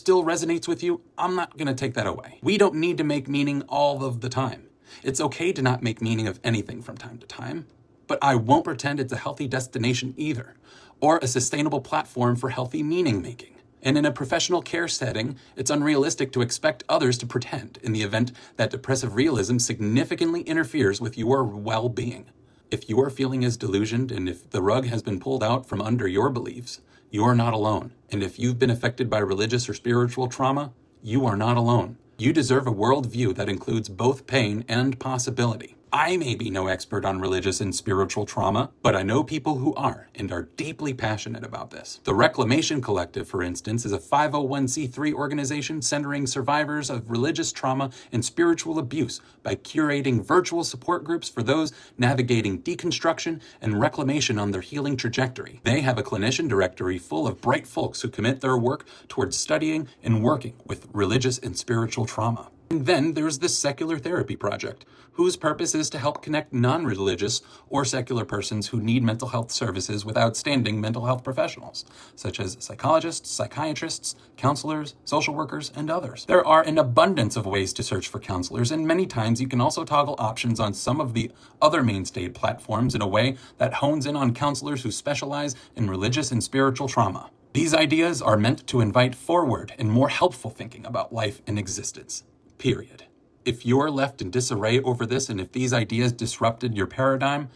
still resonates with you, I'm not going to take that away. We don't need to make meaning all of the time. It's okay to not make meaning of anything from time to time, but I won't pretend it's a healthy destination either, or a sustainable platform for healthy meaning making. And in a professional care setting, it's unrealistic to expect others to pretend in the event that depressive realism significantly interferes with your well-being. If you are feeling as delusioned and if the rug has been pulled out from under your beliefs, you are not alone. And if you've been affected by religious or spiritual trauma, you are not alone. You deserve a worldview that includes both pain and possibility. I may be no expert on religious and spiritual trauma, but I know people who are and are deeply passionate about this. The Reclamation Collective, for instance, is a 501c3 organization centering survivors of religious trauma and spiritual abuse by curating virtual support groups for those navigating deconstruction and reclamation on their healing trajectory. They have a clinician directory full of bright folks who commit their work towards studying and working with religious and spiritual trauma. And then there's this secular therapy project, whose purpose is to help connect non-religious or secular persons who need mental health services with outstanding mental health professionals, such as psychologists, psychiatrists, counselors, social workers, and others. There are an abundance of ways to search for counselors, and many times you can also toggle options on some of the other mainstay platforms in a way that hones in on counselors who specialize in religious and spiritual trauma. These ideas are meant to invite forward and more helpful thinking about life and existence. Period. If you're left in disarray over this and if these ideas disrupted your paradigm,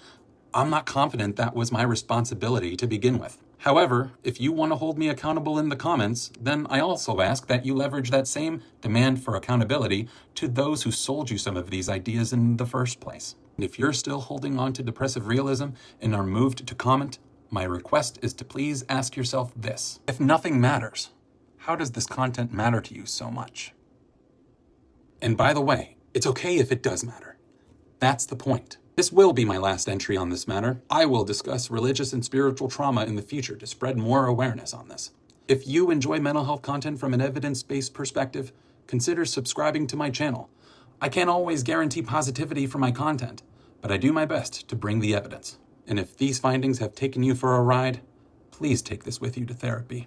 I'm not confident that was my responsibility to begin with. However, if you want to hold me accountable in the comments, then I also ask that you leverage that same demand for accountability to those who sold you some of these ideas in the first place. And if you're still holding on to depressive realism and are moved to comment, my request is to please ask yourself this. If nothing matters, how does this content matter to you so much? And by the way, it's okay if it does matter. That's the point. This will be my last entry on this matter. I will discuss religious and spiritual trauma in the future to spread more awareness on this. If you enjoy mental health content from an evidence-based perspective, consider subscribing to my channel. I can't always guarantee positivity for my content, but I do my best to bring the evidence. And if these findings have taken you for a ride, please take this with you to therapy.